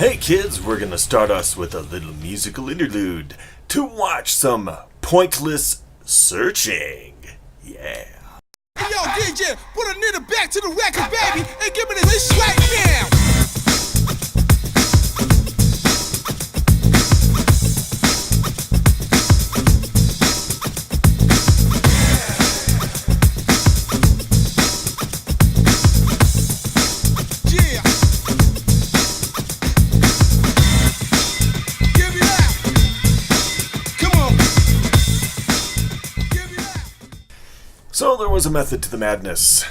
Hey kids, we're gonna start us with a little musical interlude to watch some pointless searching. Yeah. Hey, yo, DJ, put a nigga back to the record, baby, and give me this right now. Yeah. Give me that. Come on. Give me that. So there was a method to the madness.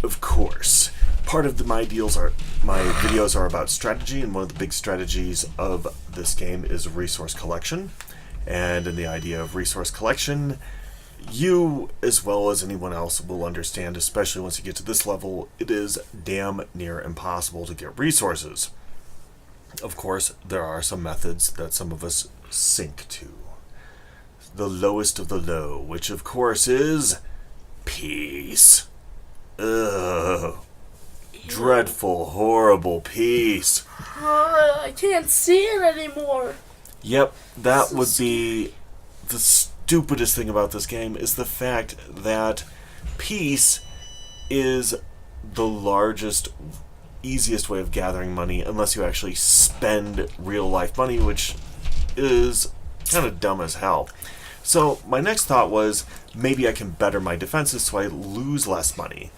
Of course. Part of my videos are about strategy, and one of the big strategies of this game is resource collection. And in the idea of resource collection, you, as well as anyone else, will understand, especially once you get to this level, it is damn near impossible to get resources. Of course, there are some methods that some of us sink to. The lowest of the low, which of course is peace. Ugh. Dreadful, horrible peace. I can't see it anymore. Yep, that would be the stupidest thing about this game, is the fact that peace is the largest, easiest way of gathering money, unless you actually spend real life money, which is kind of dumb as hell. So my next thought was, maybe I can better my defenses so I lose less money.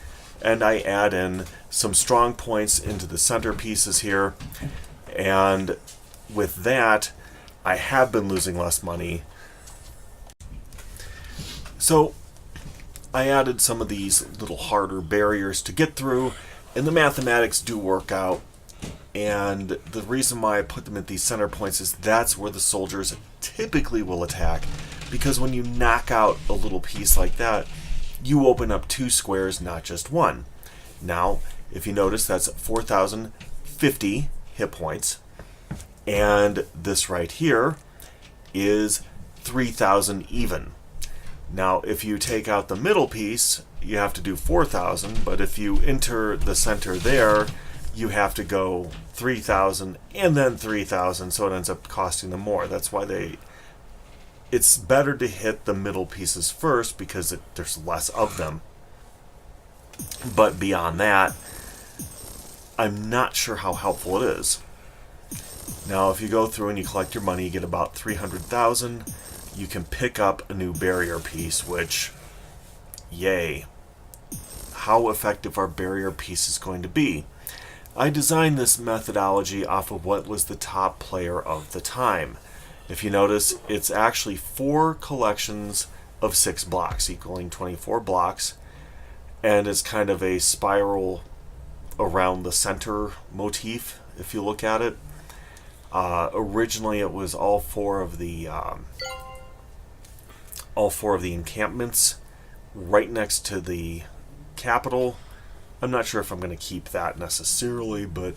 And I add in some strong points into the center pieces here, and with that, I have been losing less money. So I added some of these little harder barriers to get through, and the mathematics do work out. And the reason why I put them at these center points is that's where the soldiers typically will attack, because when you knock out a little piece like that, you open up two squares, not just one. Now, if you notice, that's 4,050 hit points, and this right here is 3,000 even. Now, if you take out the middle piece, you have to do 4,000, but if you enter the center there, you have to go 3,000 and then 3,000, so it ends up costing them more. That's why it's better to hit the middle pieces first, because there's less of them. But beyond that, I'm not sure how helpful it is. Now, if you go through and you collect your money, you get about 300,000. You can pick up a new barrier piece, which, yay. How effective our barrier piece is going to be. I designed this methodology off of what was the top player of the time. If you notice, it's actually 4 collections of 6 blocks, equaling 24 blocks, and it's kind of a spiral around the center motif, if you look at it. Originally, it was all four of the encampments right next to the capital. I'm not sure if I'm going to keep that necessarily, but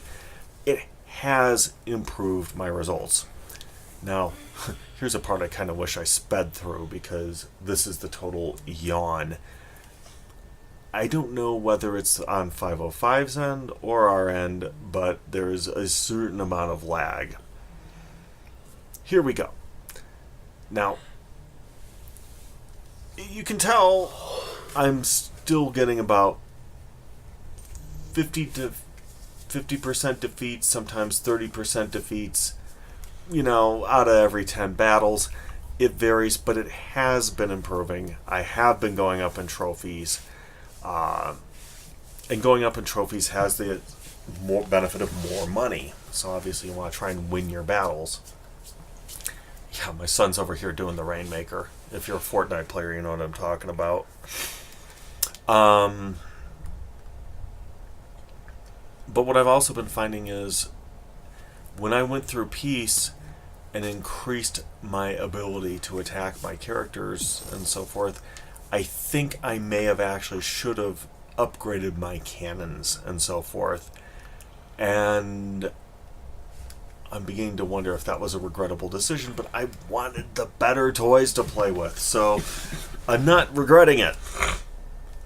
it has improved my results. Now, here's a part I kind of wish I sped through, because this is the total yawn. I don't know whether it's on 505's end or our end, but there's a certain amount of lag. Here we go. Now, you can tell I'm still getting about 50% defeats, sometimes 30% defeats, out of every 10 battles. It varies, but it has been improving. I have been going up in trophies, and going up in trophies has the more benefit of more money. So obviously you want to try and win your battles. Yeah, my son's over here doing the Rainmaker. If you're a Fortnite player, you know what I'm talking about. But what I've also been finding is, when I went through peace and increased my ability to attack my characters and so forth, I think I may have actually should have upgraded my cannons and so forth. And I'm beginning to wonder if that was a regrettable decision, but I wanted the better toys to play with, so I'm not regretting it.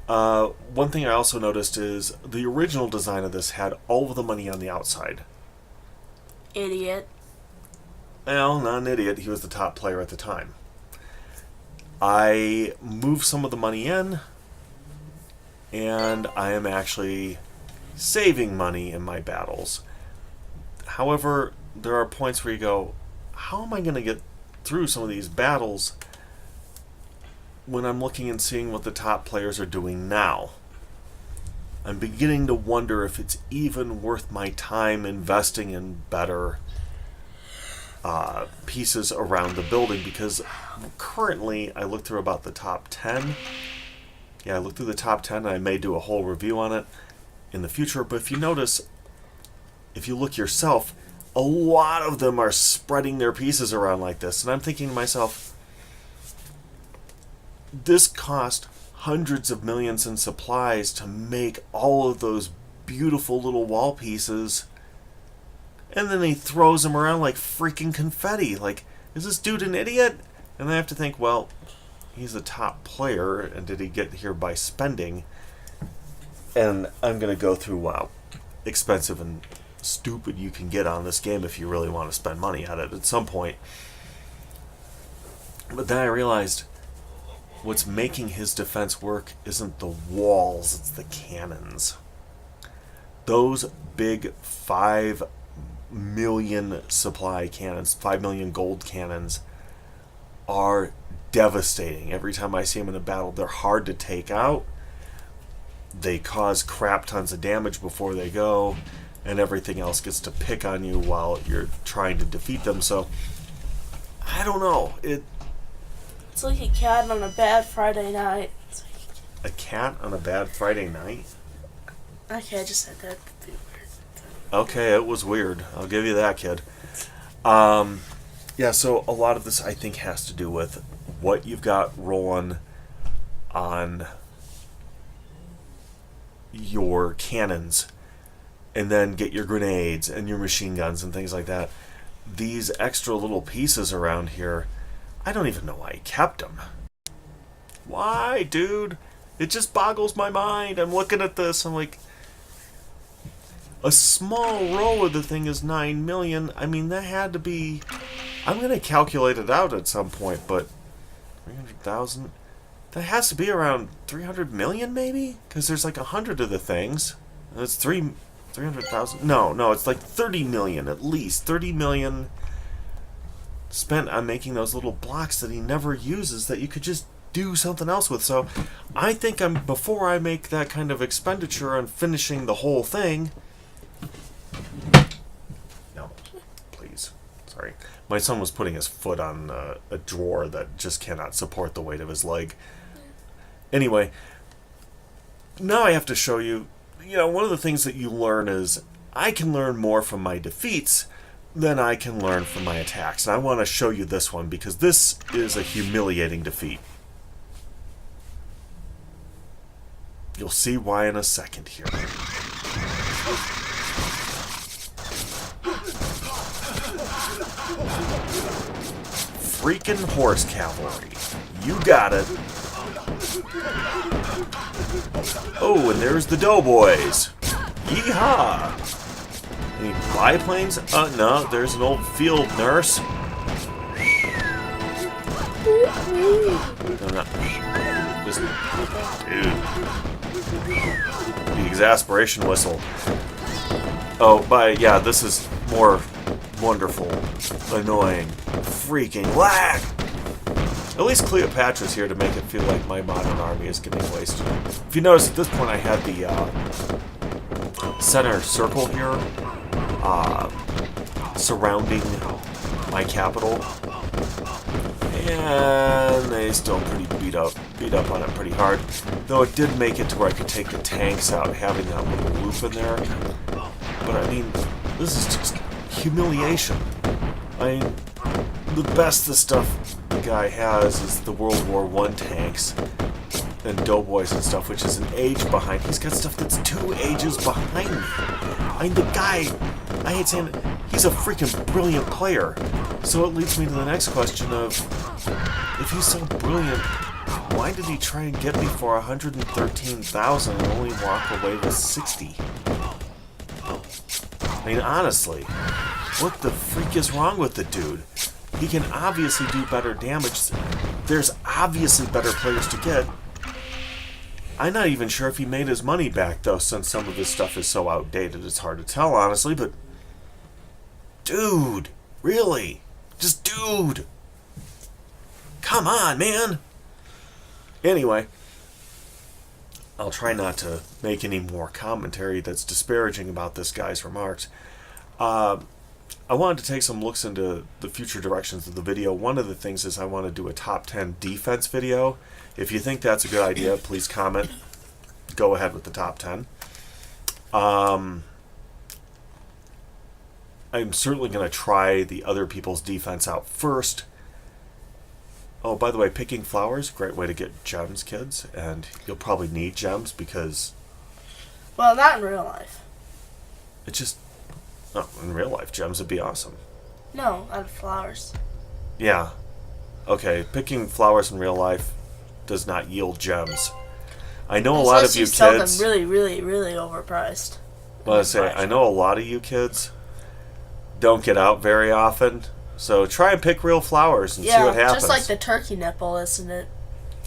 One thing I also noticed is the original design of this had all of the money on the outside. Idiot. Well, not an idiot. He was the top player at the time. I moved some of the money in, and I am actually saving money in my battles. However, there are points where you go, how am I going to get through some of these battles when I'm looking and seeing what the top players are doing now? I'm beginning to wonder if it's even worth my time investing in better pieces around the building, because currently I look through about the top 10. Yeah, I look through the top 10, and I may do a whole review on it in the future, but if you notice, if you look yourself, a lot of them are spreading their pieces around like this, and I'm thinking to myself, this cost hundreds of millions in supplies to make all of those beautiful little wall pieces, and then he throws them around like freaking confetti. Like, is this dude an idiot? And I have to think, well, he's a top player, and did he get here by spending? And I'm going to go through how expensive and stupid you can get on this game if you really want to spend money on it at some point. But then I realized what's making his defense work isn't the walls, it's the cannons. Those big 5 million supply cannons, 5 million gold cannons, are devastating. Every time I see them in a battle, they're hard to take out. They cause crap tons of damage before they go, and everything else gets to pick on you while you're trying to defeat them. So, I don't know. It's like a cat on a bad Friday night. A cat on a bad Friday night? Okay, I just said that. Okay, it was weird. I'll give you that, kid. Yeah, so a lot of this, I think, has to do with what you've got rolling on your cannons, and then get your grenades and your machine guns and things like that. These extra little pieces around here, I don't even know why he kept them. Why, dude? It just boggles my mind. I'm looking at this, I'm like, a small row of the thing is 9 million. I mean, that had to be... I'm going to calculate it out at some point, but 300,000... That has to be around 300 million, maybe? Because there's like 100 of the things. That's 300,000... No, it's like 30 million at least. 30 million spent on making those little blocks that he never uses that you could just do something else with. So I think before I make that kind of expenditure on finishing the whole thing... No, please. Sorry. My son was putting his foot on a drawer that just cannot support the weight of his leg. Anyway, now I have to show you, one of the things that you learn is I can learn more from my defeats than I can learn from my attacks. And I want to show you this one because this is a humiliating defeat. You'll see why in a second here. Freaking horse cavalry. You got it. Oh, and there's the doughboys. Yeehaw! Any biplanes? No, there's an old field nurse. No, just, dude. The exasperation whistle. Oh, yeah, this is more wonderful, annoying, freaking lag! At least Cleopatra's here to make it feel like my modern army is getting wasted. If you notice, at this point I had the center circle here surrounding my capital, and they still pretty beat up on it pretty hard. Though it did make it to where I could take the tanks out, having that little loop in there. But I mean, this is just humiliation. I mean, the best the stuff the guy has is the World War I tanks and doughboys and stuff, which is an age behind. He's got stuff that's 2 ages behind me. I mean, the guy, I hate saying it, he's a freaking brilliant player. So it leads me to the next question of, if he's so brilliant, why did he try and get me for 113,000 and only walk away with 60? I mean, honestly, What the freak is wrong with the dude? He can obviously do better damage. There's obviously better players to get. I'm not even sure if he made his money back, though, since some of his stuff is so outdated. It's hard to tell, honestly, but... Dude! Really? Just dude! Come on, man! Anyway, I'll try not to make any more commentary that's disparaging about this guy's remarks. I wanted to take some looks into the future directions of the video. One of the things is I want to do a top 10 defense video. If you think that's a good idea, please comment. Go ahead with the top 10. I'm certainly going to try the other people's defense out first. Oh, by the way, picking flowers, great way to get gems, kids. And you'll probably need gems because... Well, not in real life. It just... Oh, in real life, gems would be awesome. No, out of flowers. Yeah. Okay, picking flowers in real life does not yield gems. I know a lot of you kids... sell them really, really, really overpriced. Well, I know a lot of you kids don't get out very often, so try and pick real flowers and see what happens. Just like the turkey nipple, isn't it?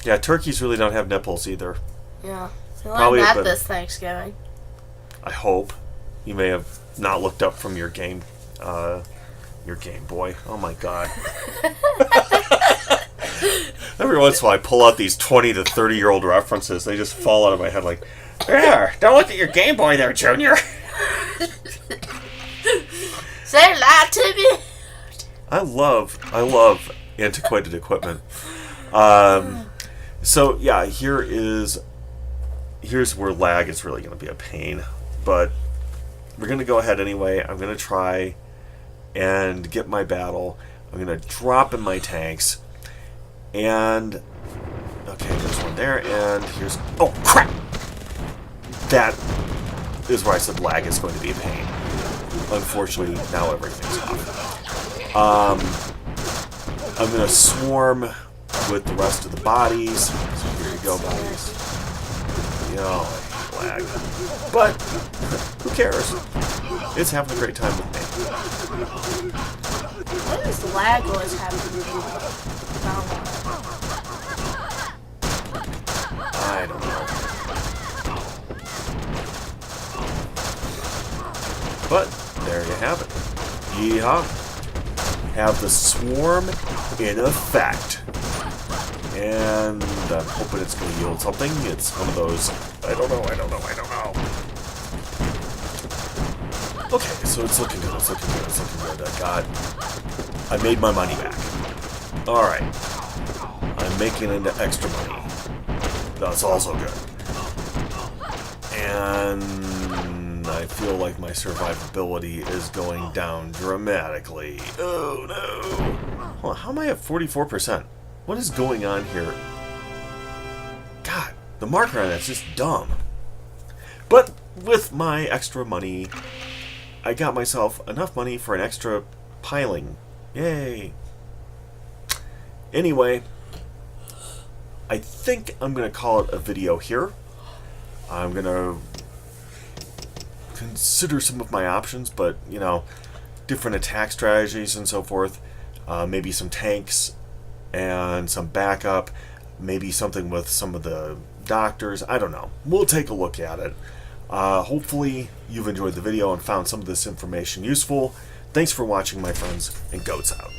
Yeah, turkeys really don't have nipples either. Yeah. You'll Probably learn have that been- this Thanksgiving. I hope. You may have not looked up from your Game Boy. Oh my god. Every once in a while I pull out these 20 to 30-year-old references. They just fall out of my head like, there, don't look at your Game Boy there, Junior. Say lie to me. I love antiquated equipment. So yeah, here's where lag is really going to be a pain, but we're going to go ahead anyway. I'm going to try and get my battle. I'm going to drop in my tanks, and okay, there's one there, and here's, oh crap! That is where I said lag is going to be a pain. Unfortunately, now everything's off. I'm going to swarm with the rest of the bodies. So here you go, bodies. Yo, lag. But, who cares? It's having a great time with me. What does lag always happen to you? I don't know. But, there you have it. Yeehaw. Have the swarm in effect. And I'm hoping it's going to yield something. It's one of those, I don't know. Okay, so it's looking good. I made my money back. Alright. I'm making it into extra money. That's also good. And I feel like my survivability is going down dramatically. Oh no! Well, how am I at 44%? What is going on here? God, the marker on that's just dumb. But with my extra money, I got myself enough money for an extra piling. Yay! Anyway, I think I'm going to call it a video here. I'm going to consider some of my options, but, you know, different attack strategies and so forth. Maybe some tanks and some backup. Maybe something with some of the doctors. I don't know. We'll take a look at it. Hopefully you've enjoyed the video and found some of this information useful. Thanks for watching, my friends, and Goats out.